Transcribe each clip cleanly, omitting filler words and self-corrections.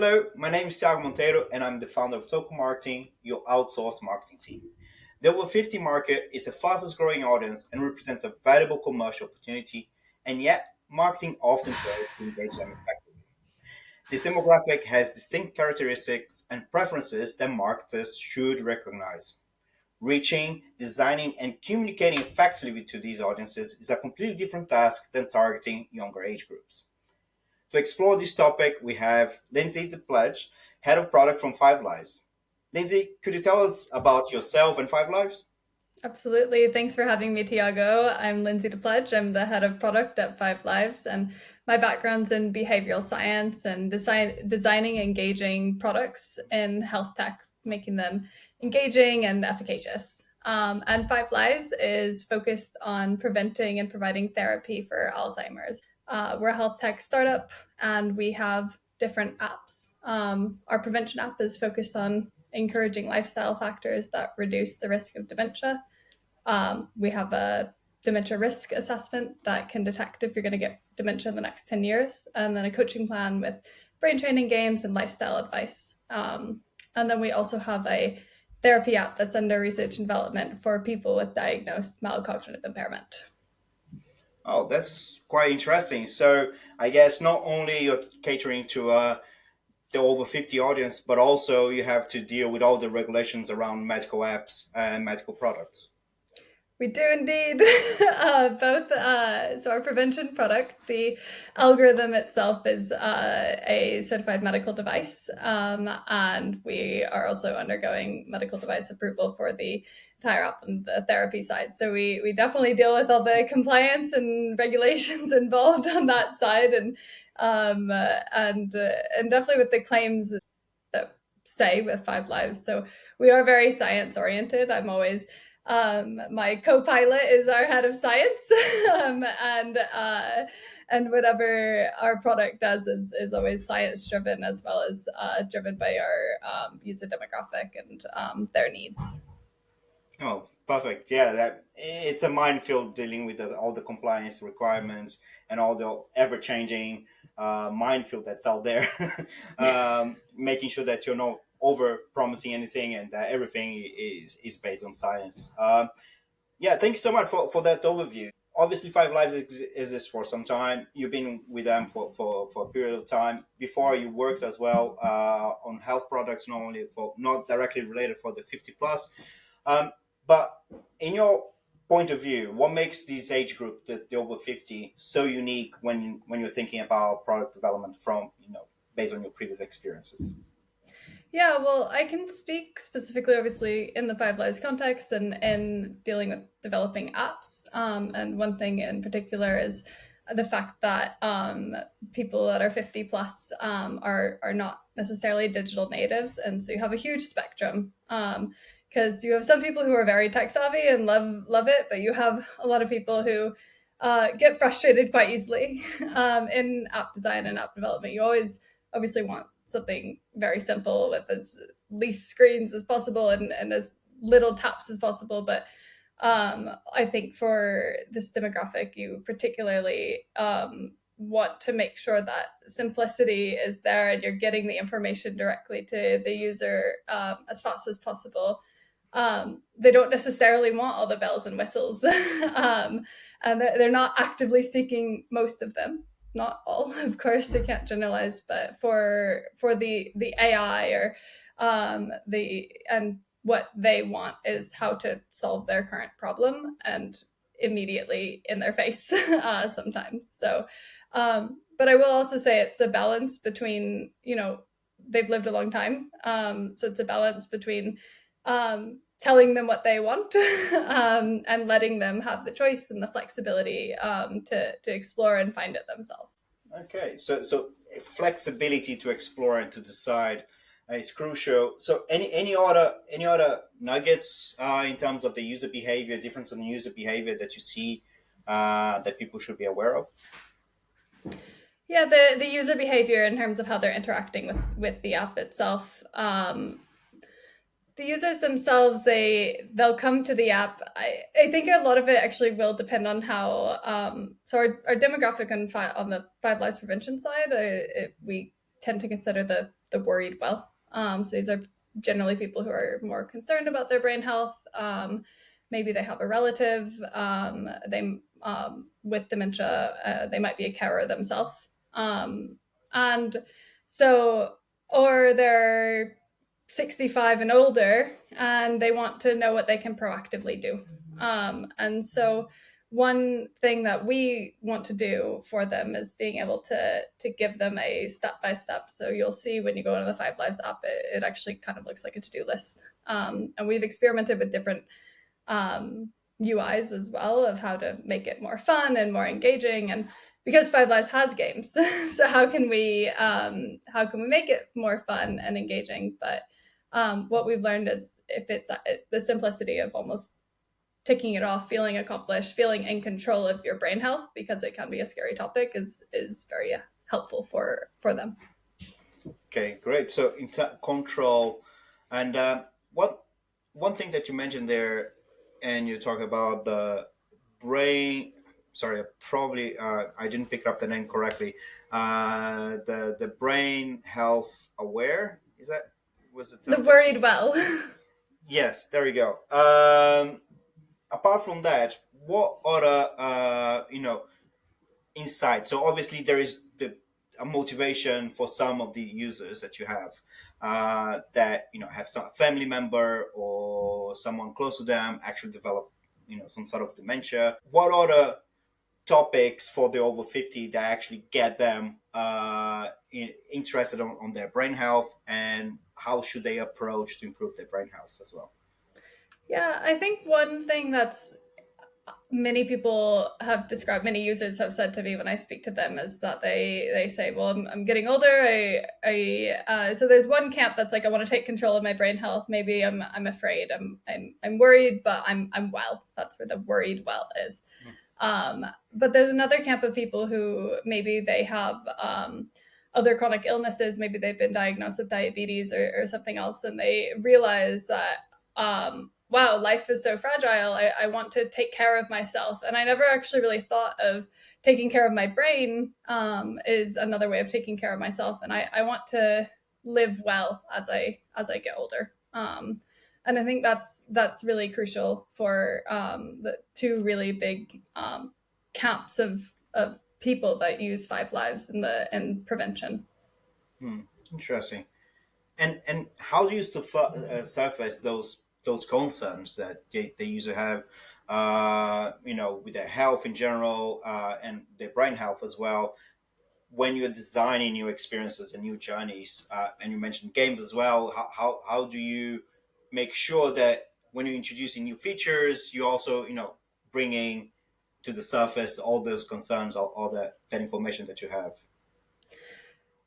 Hello, my name is Thiago Monteiro, and I'm the founder of Toco Marketing, your outsourced marketing team. The over 50 market is the fastest growing audience and represents a valuable commercial opportunity, and yet marketing often fails to engage them effectively. This demographic has distinct characteristics and preferences that marketers should recognize. Reaching, designing, and communicating effectively to these audiences is a completely different task than targeting younger age groups. To explore this topic, we have Lindsey Depledge, Head of Product from Five Lives. Lindsay, could you tell us about yourself and Five Lives? Absolutely. Thanks for having me, Tiago. I'm Lindsey Depledge. I'm the head of product at Five Lives, and my background's in behavioral science and designing engaging products in health tech, making them engaging and efficacious. And Five Lives is focused on preventing and providing therapy for Alzheimer's. We're a health tech startup, and we have different apps. Our prevention app is focused on encouraging lifestyle factors that reduce the risk of dementia. We have a dementia risk assessment that can detect if you're going to get dementia in the next 10 years, and then a coaching plan with brain training games and lifestyle advice. And then we also have a therapy app that's under research and development for people with diagnosed mild cognitive impairment. Oh, that's quite interesting. So, I guess not only you're catering to the over 50 audience, but also you have to deal with all the regulations around medical apps and medical products. We do indeed. Both. So our prevention product, the algorithm itself is a certified medical device, and we are also undergoing medical device approval for the entire app and the therapy side. So we definitely deal with all the compliance and regulations involved on that side, and definitely with the claims that say with Five Lives. So we are very science oriented. I'm always my co-pilot is our head of science, and whatever our product does is always science driven as well as driven by our user demographic and their needs. Oh, perfect. Yeah, that it's a minefield dealing with all the compliance requirements and all the ever-changing minefield that's out there. Making sure that you're not over promising anything and that everything is based on science. Yeah, thank you so much for that overview. Obviously, Five Lives exists for some time. You've been with them for a period of time. Before you worked as well on health products, not only for not directly related for the 50 plus. Um, but in your point of view, what makes this age group, the over 50, so unique when you're thinking about product development from, based on your previous experiences? Yeah, well, I can speak specifically, obviously, in the Five Lives context and dealing with developing apps. And one thing in particular is the fact that people that are 50 plus are not necessarily digital natives. And so you have a huge spectrum. Because you have some people who are very tech savvy and love it, but you have a lot of people who get frustrated quite easily in app design and app development. You always obviously want something very simple with as least screens as possible and as little taps as possible. But I think for this demographic, you particularly want to make sure that simplicity is there and you're getting the information directly to the user as fast as possible. They don't necessarily want all the bells and whistles, and they're not actively seeking most of them. Not all, of course, they can't generalize, but for the AI or the and what they want is how to solve their current problem and immediately in their face sometimes. So, but I will also say it's a balance between they've lived a long time, so it's a balance between telling them what they want and letting them have the choice and the flexibility to explore and find it themselves. Okay, so flexibility to explore and to decide is crucial. So any other nuggets in terms of the user behavior, difference in user behavior that you see that people should be aware of? Yeah, the user behavior in terms of how they're interacting with the app itself. The users themselves, they'll come to the app. I think a lot of it actually will depend on how so our demographic on the Five Lives prevention side, we tend to consider the worried well. So these are generally people who are more concerned about their brain health. Maybe they have a relative they with dementia. They might be a carer themselves, and so or they're 65 and older and they want to know what they can proactively do. And so one thing that we want to do for them is being able to give them a step by step. So you'll see when you go into the Five Lives app, it actually kind of looks like a to-do list. And we've experimented with different UIs as well of how to make it more fun and more engaging. And because Five Lives has games, so how can we make it more fun and engaging? But what we've learned is if it's the simplicity of almost ticking it off, feeling accomplished, feeling in control of your brain health, because it can be a scary topic, is very helpful for them. Okay, great. So control, and what one thing that you mentioned there, and you talk about the brain. Sorry, probably I didn't pick up the name correctly. The brain health aware, is that was the The term that worried you? well. Yes, there we go. Apart from that, what other insight? So obviously there is a motivation for some of the users that you have that have some family member or someone close to them actually develop some sort of dementia. What other topics for the over 50 that actually get them interested on their brain health, and how should they approach to improve their brain health as well? Yeah, I think one thing that's many people have described, many users have said to me when I speak to them, is that they say, well, I'm getting older. So there's one camp that's like, I want to take control of my brain health. Maybe I'm afraid, I'm worried, but I'm well. That's where the worried well is. But there's another camp of people who maybe they have other chronic illnesses. Maybe they've been diagnosed with diabetes or something else, and they realize that wow, life is so fragile. I want to take care of myself. And I never actually really thought of taking care of my brain is another way of taking care of myself. And I want to live well as I get older. And I think that's really crucial for the two really big camps of people that use Five Lives in prevention. Hmm, interesting. And how do you surface those concerns that they usually have, with their health in general and their brain health as well, when you're designing new experiences and new journeys? And you mentioned games as well. How do you make sure that when you're introducing new features, you also bringing to the surface all those concerns, all that information that you have?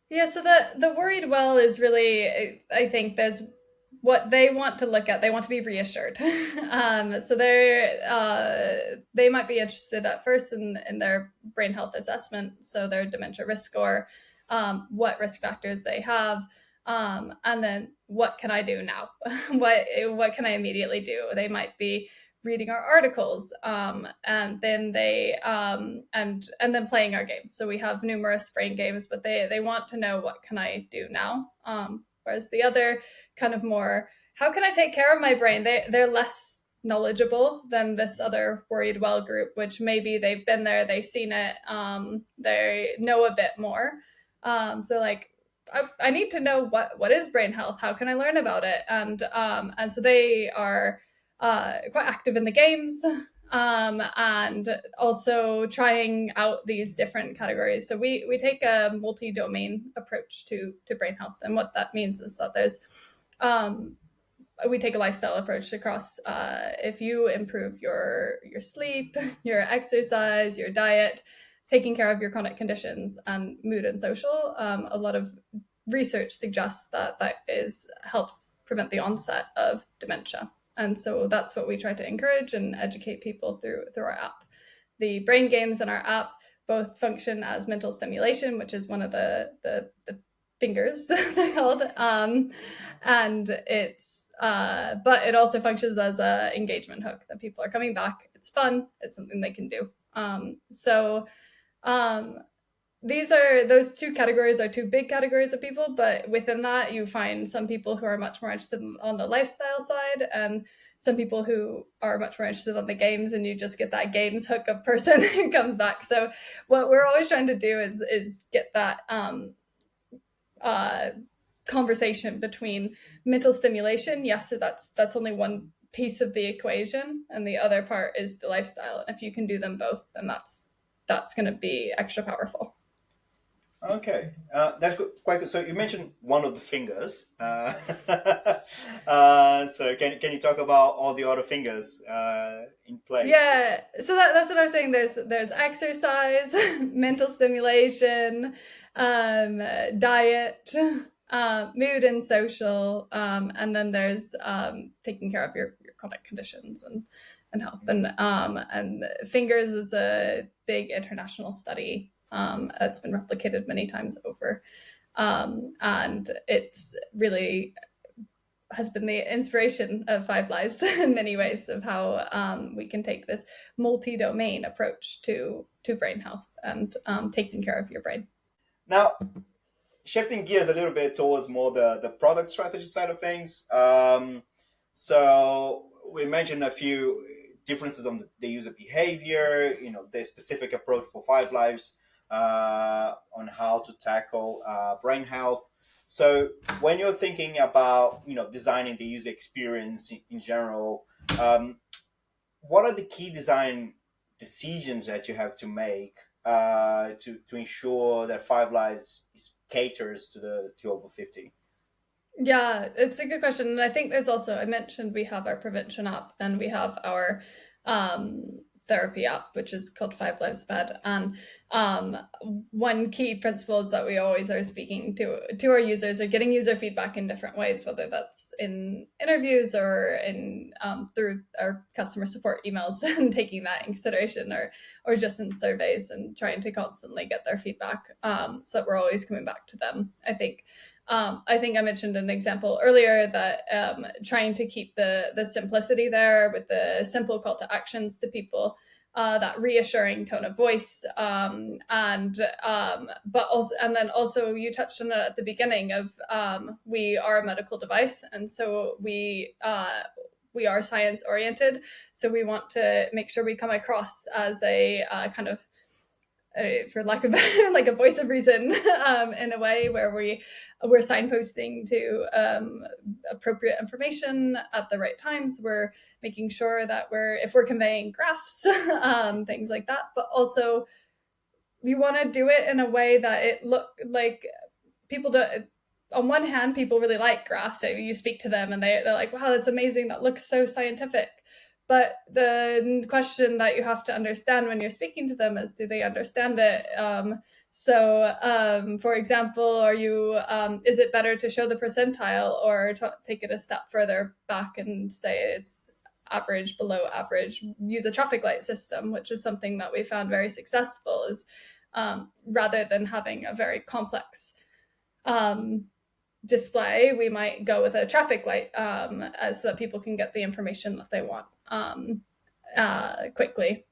Yeah, so the worried well is really, I think there's what they want to look at. They want to be reassured. So they might be interested at first in their brain health assessment, so their dementia risk score, what risk factors they have, and then what can I do now? What can I immediately do? They might be reading our articles, and then and then playing our games. So we have numerous brain games, but they want to know, what can I do now? Whereas the other kind of more, how can I take care of my brain? They're less knowledgeable than this other worried well group, which maybe they've been there, they've seen it, they know a bit more. So like, I need to know what is brain health. How can I learn about it? And so they are quite active in the games, and also trying out these different categories. So we take a multi-domain approach to brain health, and what that means is that there's we take a lifestyle approach across. If you improve your sleep, your exercise, your diet, taking care of your chronic conditions, and mood and social, a lot of research suggests that helps prevent the onset of dementia. And so that's what we try to encourage and educate people through our app. The brain games in our app both function as mental stimulation, which is one of the fingers they're called, and it's but it also functions as a engagement hook, that people are coming back. It's fun. It's something they can do. So those two categories are two big categories of people, but within that you find some people who are much more interested on the lifestyle side, and some people who are much more interested on the games, and you just get that games hookup person who comes back. So what we're always trying to do is get that uh, conversation between mental stimulation. Yes, so that's only one piece of the equation, and the other part is the lifestyle. And if you can do them both, then that's going to be extra powerful. Okay, that's good, quite good. So you mentioned one of the fingers. So can you talk about all the other fingers in place? Yeah, so that's what I was saying. There's exercise, mental stimulation, diet, mood and social, and then there's taking care of your chronic conditions and health. And fingers is a big international study that's been replicated many times over, and it's really has been the inspiration of Five Lives in many ways, of how we can take this multi-domain approach to brain health and taking care of your brain. Now, shifting gears a little bit towards more the product strategy side of things. So we mentioned a few differences on the user behavior, the specific approach for Five Lives on how to tackle brain health. So when you're thinking about designing the user experience in general, what are the key design decisions that you have to make to ensure that Five Lives caters to over 50? Yeah, it's a good question. And I think there's also, I mentioned we have our prevention app and we have our therapy app, which is called Five Lives Med. And um, one key principle is that we always are speaking to our users, or getting user feedback in different ways, whether that's in interviews or in through our customer support emails and taking that in consideration, or just in surveys and trying to constantly get their feedback, so that we're always coming back to them. I think I mentioned an example earlier that trying to keep the simplicity there with the simple call to actions to people, that reassuring tone of voice, but also, and then also you touched on it at the beginning of, we are a medical device, and so we are science oriented, so we want to make sure we come across as a kind of, for lack of like a voice of reason, in a way where we're signposting to appropriate information at the right times. We're making sure that if we're conveying graphs, things like that, but also you want to do it in a way that it look like people don't. On one hand, people really like graphs, so you speak to them and they're like, wow, that's amazing, that looks so scientific. But the question that you have to understand when you're speaking to them is, do they understand it? For example, is it better to show the percentile, or take it a step further back and say it's average, below average, use a traffic light system, which is something that we found very successful, is rather than having a very complex display, we might go with a traffic light, so that people can get the information that they want quickly.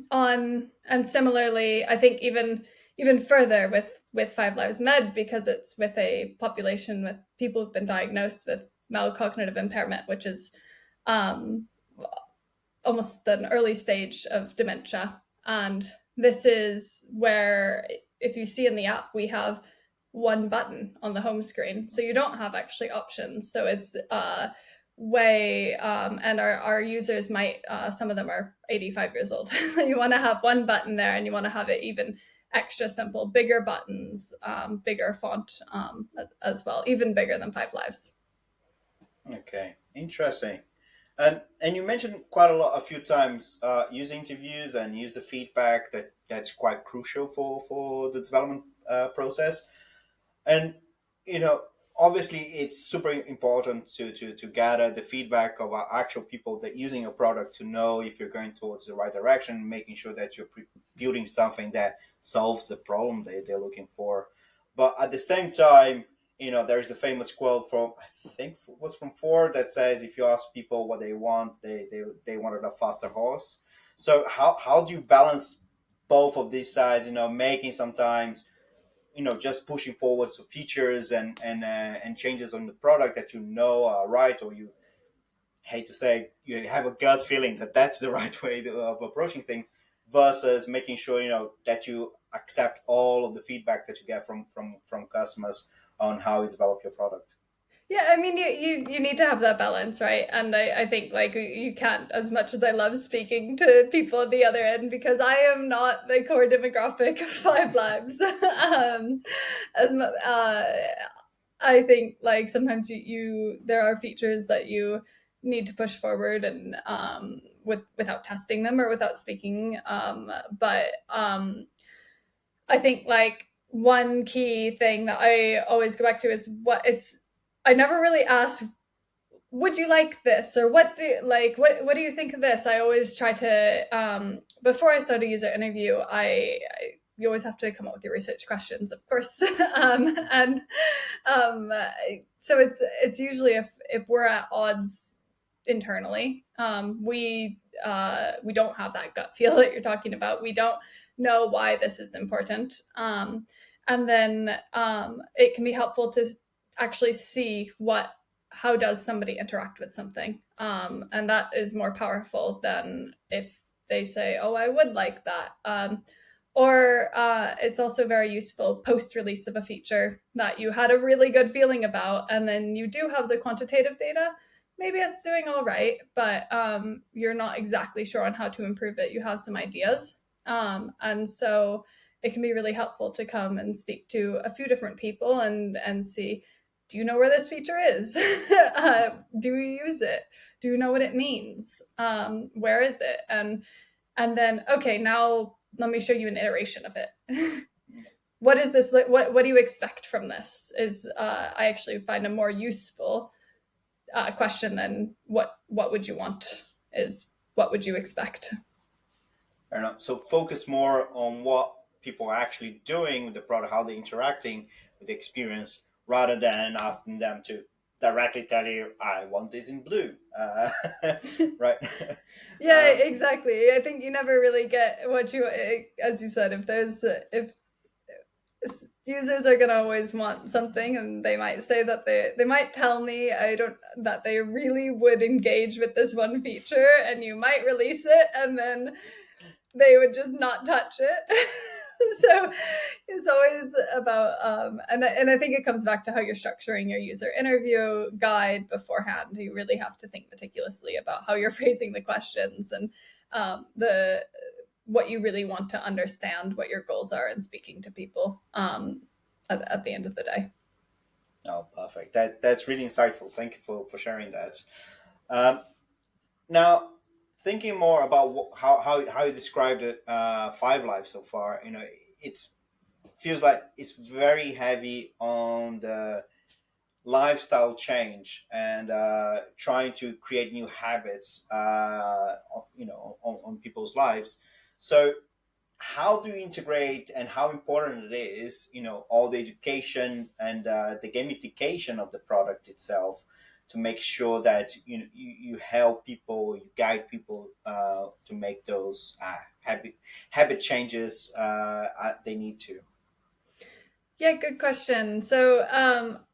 And similarly, I think even further with Five Lives Med, because it's with a population with people who've been diagnosed with mild cognitive impairment, which is almost an early stage of dementia. And this is where, if you see in the app, we have one button on the home screen, so you don't have actually options. So it's and our users might, some of them are 85 years old. You want to have one button there, and you want to have it even extra simple, bigger buttons, bigger font, as well, even bigger than Five Lives. Okay, interesting. And you mentioned quite a few times, user interviews and user feedback, that's quite crucial for the development process. And you know, obviously, it's super important to gather the feedback of our actual people that using your product, to know if you're going towards the right direction, making sure that you're building something that solves the problem they're looking for. But at the same time, there's the famous quote from, I think it was from Ford, that says, if you ask people what they want, they wanted a faster horse. So how do you balance both of these sides, making sometimes, just pushing forward some features and changes on the product that are right, or you hate to say you have a gut feeling that that's the right way of approaching things, versus making sure that you accept all of the feedback that you get from customers on how you develop your product. Yeah, I mean, you need to have that balance, right? And I think like you can't, as much as I love speaking to people at the other end, because I am not the core demographic of Five Lives. As I think like sometimes there are features that you need to push forward and without testing them or without speaking. But I think like one key thing that I always go back to is I never really ask, would you like this, or what do you think of this? I always try to before I start a user interview, you always have to come up with your research questions, of course. And so it's usually if we're at odds internally, we don't have that gut feel that you're talking about. We don't know why this is important. And then it can be helpful to actually see how does somebody interact with something, and that is more powerful than if they say, oh, I would like that. Or it's also very useful post release of a feature that you had a really good feeling about, and then you do have the quantitative data. Maybe it's doing all right, but you're not exactly sure on how to improve it. You have some ideas. And so it can be really helpful to come and speak to a few different people and see, do you know where this feature is? Do you use it? Do you know what it means? Where is it? And then, okay, now let me show you an iteration of it. What is this? What do you expect from this? Is I actually find a more useful question than what would you want, is what would you expect? Fair enough. So focus more on what people are actually doing with the product, how they're interacting with the experience, rather than asking them to directly tell you, "I want this in blue." Right? Yeah, exactly. I think you never really get what you, as you said, if users are going to always want something, and they might say that they might tell me I don't that they really would engage with this one feature, and you might release it and then they would just not touch it. So it's always about and I think it comes back to how you're structuring your user interview guide beforehand. You really have to think meticulously about how you're phrasing the questions, and the what you really want to understand, what your goals are in speaking to people at the end of the day. Oh, perfect. That's really insightful. Thank you for sharing that. Um, Now, thinking more about how you described it, Five Lives so far, it feels like it's very heavy on the lifestyle change and trying to create new habits, on people's lives. So, how do you integrate, and how important it is, all the education and the gamification of the product itself, to make sure that you help people, you guide people to make those habit changes they need to. Yeah, good question. So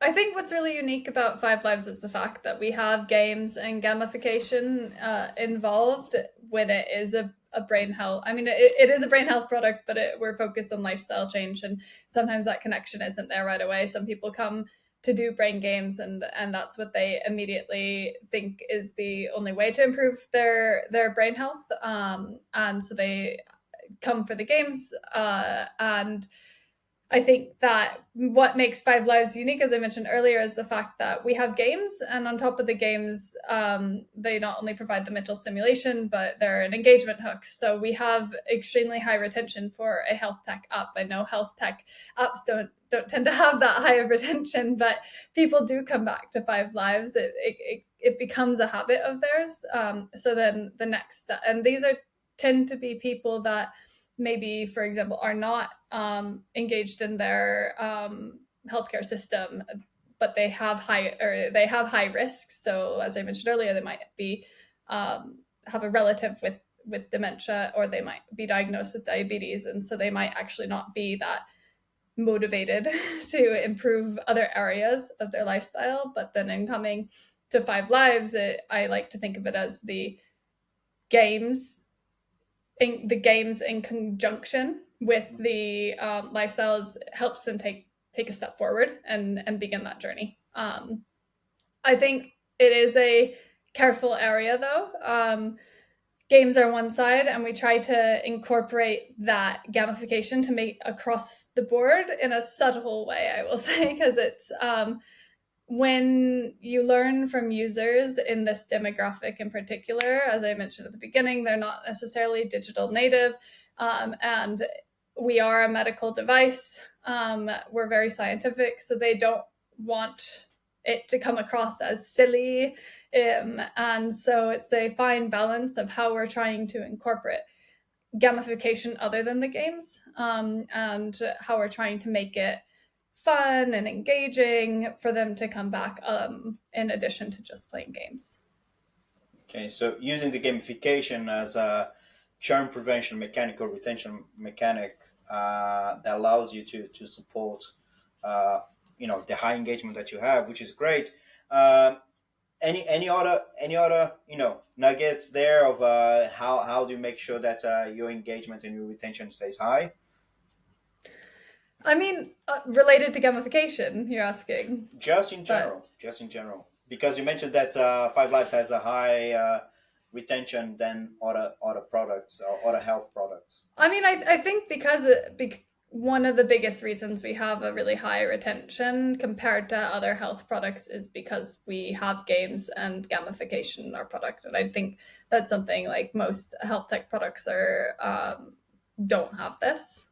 I think what's really unique about Five Lives is the fact that we have games and gamification involved when it is a brain health. I mean, it is a brain health product, but we're focused on lifestyle change, and sometimes that connection isn't there right away. Some people come to do brain games, and that's what they immediately think is the only way to improve their brain health. And so they come for the games, and I think that what makes Five Lives unique, as I mentioned earlier, is the fact that we have games, and on top of the games, they not only provide the mental stimulation, but they're an engagement hook. So we have extremely high retention for a health tech app. I know health tech apps don't tend to have that high of retention, but people do come back to Five Lives. It becomes a habit of theirs. So then the next, and these tend to be people that maybe, for example, are not engaged in their healthcare system, but they have high risks. So, as I mentioned earlier, they might be have a relative with with dementia, or they might be diagnosed with diabetes, and so they might actually not be that motivated to improve other areas of their lifestyle. But then in coming to Five Lives, I like to think of it as games the games in conjunction with the lifestyles helps them take a step forward and begin that journey. I think it is a careful area though. Games are one side, and we try to incorporate that gamification to make across the board in a subtle way, I will say, because it's when you learn from users in this demographic in particular, as I mentioned at the beginning, they're not necessarily digital native, and we are a medical device. We're very scientific, so they don't want it to come across as silly. And so it's a fine balance of how we're trying to incorporate gamification other than the games, and how we're trying to make it fun and engaging for them to come back, in addition to just playing games. Okay, so using the gamification as a churn prevention mechanic or retention mechanic that allows you to support, the high engagement that you have, which is great. Any other nuggets there of how do you make sure that your engagement and your retention stays high? I mean, related to gamification, you're asking, Just in but general, because you mentioned that Five Lives has a high retention than other products or other health products. I mean, I think because one of the biggest reasons we have a really high retention compared to other health products is because we have games and gamification in our product, and I think that's something like most health tech products are don't have this.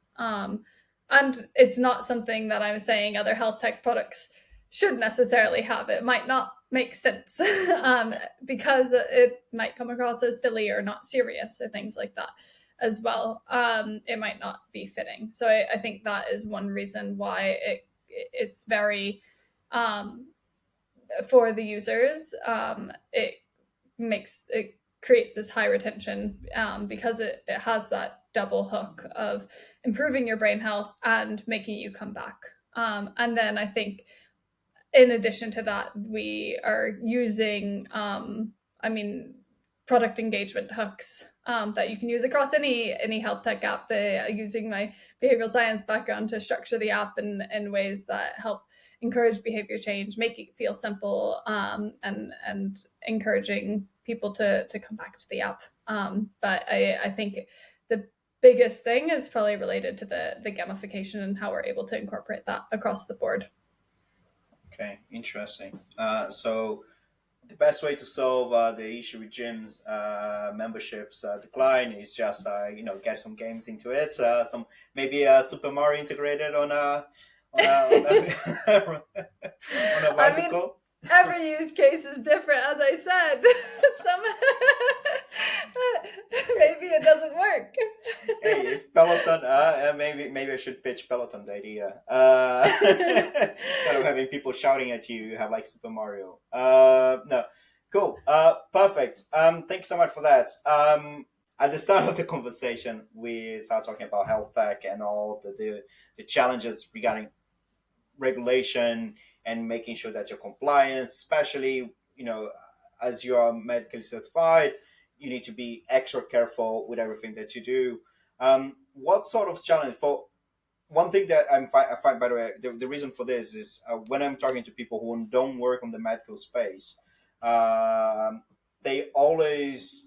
And it's not something that I'm saying other health tech products should necessarily have. It might not make sense, because it might come across as silly or not serious or things like that as well. It might not be fitting. So I think that is one reason why it's very, for the users, it creates this high retention, because it has that double hook of improving your brain health and making you come back. And then I think in addition to that, we are using, I mean, product engagement hooks, that you can use across any health tech app. Using my behavioral science background to structure the app in ways that help encourage behavior change, make it feel simple, and encouraging people to come back to the app. But I think the biggest thing is probably related to the gamification and how we're able to incorporate that across the board. Okay, interesting. So the best way to solve the issue with gyms memberships decline is just get some games into it. Some maybe Super Mario integrated on a on a I mean, bicycle. every use case is different, as I said. Some maybe it doesn't work. Hey, if Peloton, maybe I should pitch Peloton the idea. Instead of having people shouting at you, you have like Super Mario. No, cool. Perfect. Thanks so much for that. At the start of the conversation, we started talking about health tech and all the challenges regarding regulation and making sure that you're compliant, especially as you are medically certified, you need to be extra careful with everything that you do. What sort of challenge for one thing that I find, by the way, the reason for this is when I'm talking to people who don't work on the medical space, they always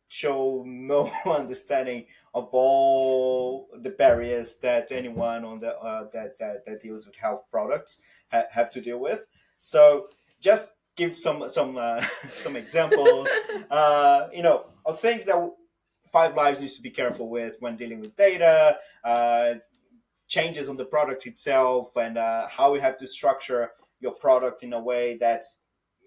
show no understanding of all the barriers that anyone on the that deals with health products have to deal with. So just give some some examples, of things that Five Lives needs to be careful with when dealing with data, changes on the product itself, and how you have to structure your product in a way that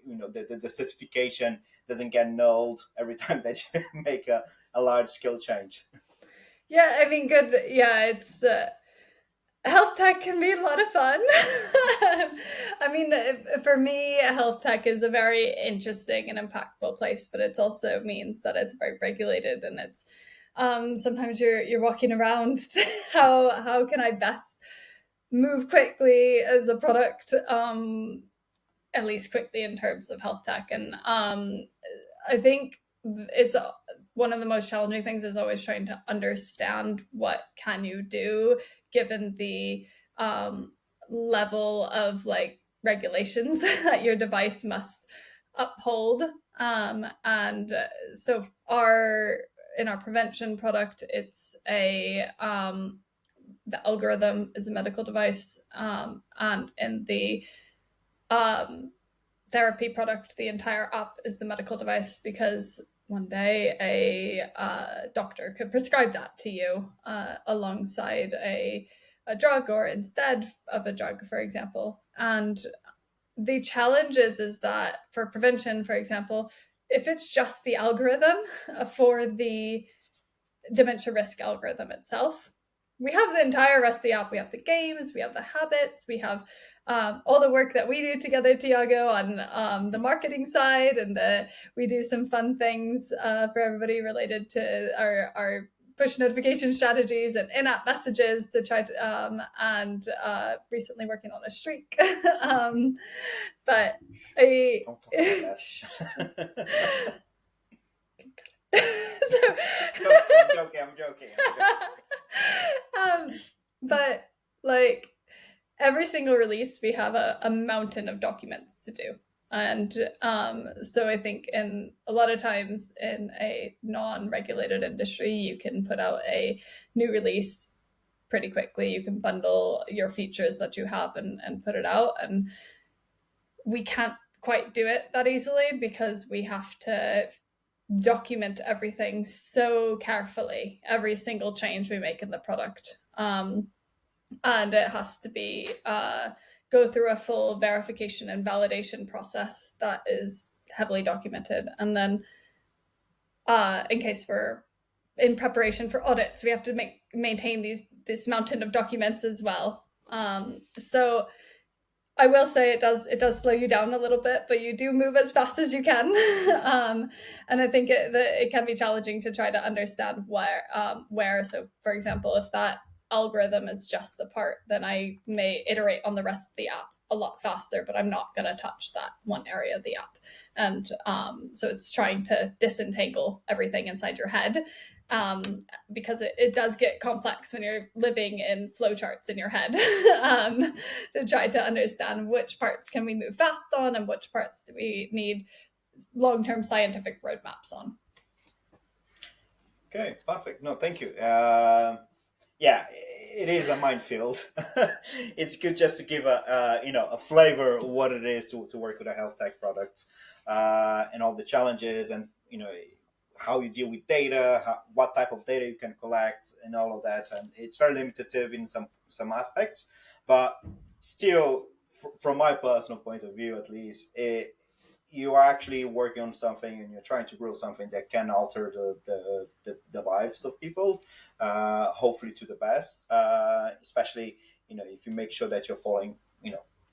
the certification doesn't get nulled every time that you make a large scale change. Yeah, I mean, good. Yeah, it's Health tech can be a lot of fun. I mean, for me, health tech is a very interesting and impactful place, but it also means that it's very regulated, and it's sometimes you're walking around. How can I best move quickly as a product? At least quickly in terms of health tech, and I think it's one of the most challenging things is always trying to understand what can you do given the um, level of like regulations that your device must uphold. And so our in our prevention product, it's a the algorithm is a medical device, and in the um, therapy product, the entire app is the medical device, because one day a doctor could prescribe that to you alongside a drug or instead of a drug, for example. And the challenge is that for prevention, for example, if it's just the algorithm for the dementia risk algorithm itself, we have the entire rest of the app. We have the games, we have the habits, we have all the work that we do together, Thiago, on the marketing side, and we do some fun things for everybody related to our push notification strategies and in-app messages to try to and recently working on a streak. But I Don't talk about that. so, I'm joking. but like every single release, we have a mountain of documents to do. And so I think in a lot of times in a non-regulated industry, you can put out a new release pretty quickly. You can bundle your features that you have and put it out. And we can't quite do it that easily because we have to document everything so carefully, every single change we make in the product. And it has to be go through a full verification and validation process that is heavily documented. And then in case we're in preparation for audits, we have to maintain this mountain of documents as well. So I will say it does slow you down a little bit, but you do move as fast as you can. And I think it can be challenging to try to understand where. So, for example, if that algorithm is just the part, then I may iterate on the rest of the app a lot faster, but I'm not going to touch that one area of the app. And so it's trying to disentangle everything inside your head. Because it does get complex when you're living in flowcharts in your head, to try to understand which parts can we move fast on and which parts do we need long-term scientific roadmaps on. Okay, perfect. No, thank you. Yeah, it is a minefield. It's good just to give a flavor of what it is to work with a health tech product, and all the challenges, and how you deal with data, what type of data you can collect, and all of that. And it's very limitative in some aspects, but still, from my personal point of view, at least, you are actually working on something and you're trying to grow something that can alter the lives of people, hopefully to the best, especially if you make sure that you're following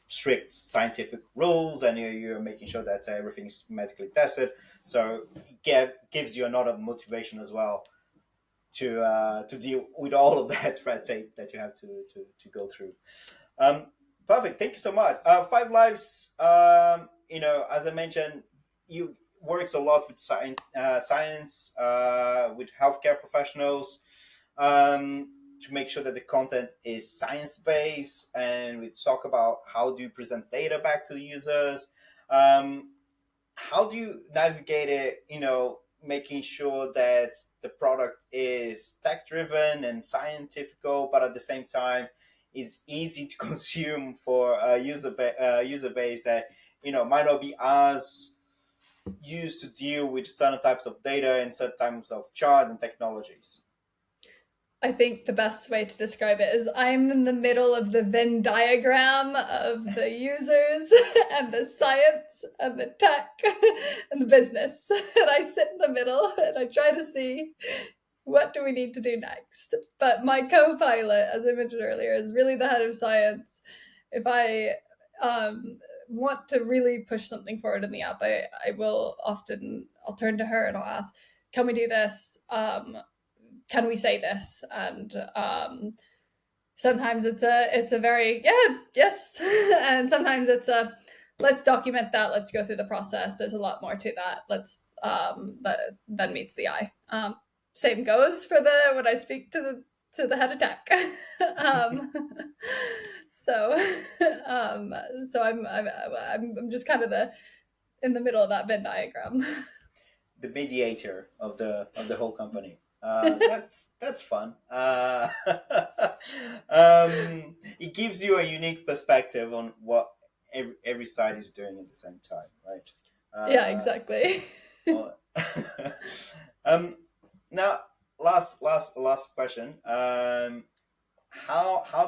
strict scientific rules, and you're making sure that everything's medically tested. So it gives you another motivation as well to deal with all of that red tape that you have to go through. um, Perfect. Thank you so much. Five Lives, as I mentioned, you works a lot with science, with healthcare professionals, to make sure that the content is science based, and we talk about how do you present data back to the users. How do you navigate it? Making sure that the product is tech driven and scientifical, but at the same time is easy to consume for a user base that might not be as used to deal with certain types of data and certain types of chart and technologies. I think the best way to describe it is I'm in the middle of the Venn diagram of the users and the science and the tech and the business. And I sit in the middle and I try to see what do we need to do next? But my co-pilot, as I mentioned earlier, is really the head of science. If I want to really push something forward in the app, I will often, I'll turn to her and I'll ask, can we do this? Can we say this? And sometimes it's a very, yeah, yes. And sometimes it's a, let's document that, let's go through the process, there's a lot more to that, let's that then meets the eye. Same goes for the, when I speak to the head of tech. um, so so I'm just kind of the, in the middle of that Venn diagram. The mediator of the whole company. That's fun. It gives you a unique perspective on what every side is doing at the same time, right? Yeah, Uh, exactly. oh, um, now, last question. How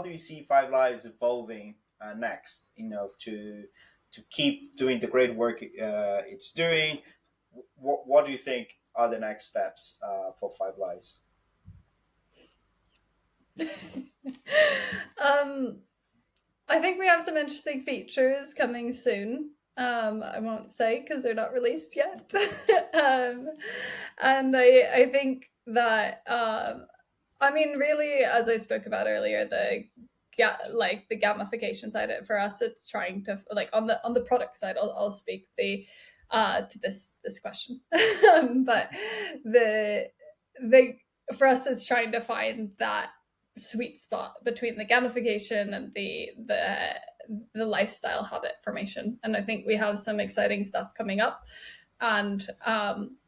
do you see Five Lives evolving next? You know, to keep doing the great work it's doing. What do you think are the next steps for Five Lives? um, I think we have some interesting features coming soon. I won't say because they're not released yet. And I think that I mean, really, as I spoke about earlier, like the gamification side of it for us, it's trying to, like, on the product side, I'll speak the to this question. But the for us, it's trying to find that sweet spot between the gamification and the lifestyle habit formation. And I think we have some exciting stuff coming up, and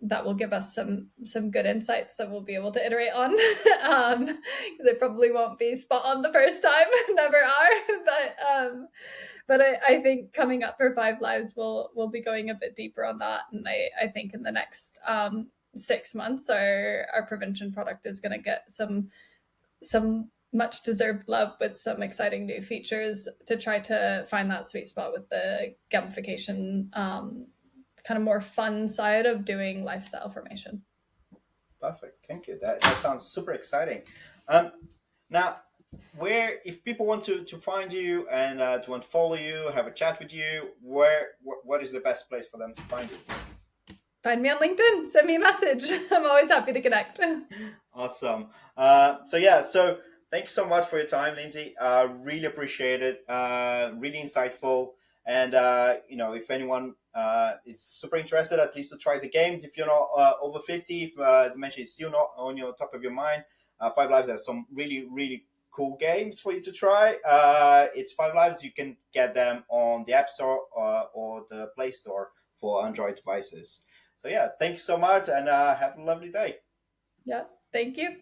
that will give us some good insights that we'll be able to iterate on. Because it probably won't be spot on the first time, never are. But I think coming up for Five Lives, we'll be going a bit deeper on that, and I think in the next 6 months, our prevention product is going to get some much deserved love with some exciting new features to try to find that sweet spot with the gamification, kind of more fun side of doing lifestyle formation. Perfect. Thank you. That sounds super exciting. Um, now, where if people want to find you and to want to follow you, have a chat with you, what is the best place for them to find you? Find me on LinkedIn, send me a message. I'm always happy to connect. Awesome. So thank you so much for your time, Lindsay. Really appreciate it. Really insightful. And if anyone is super interested, at least to try the games. If you're not over 50, if dementia is still not on your top of your mind, Five Lives has some really cool games for you to try. It's Five Lives. You can get them on the App Store or the Play Store for Android devices. So yeah, thank you so much, and have a lovely day. Yeah, thank you.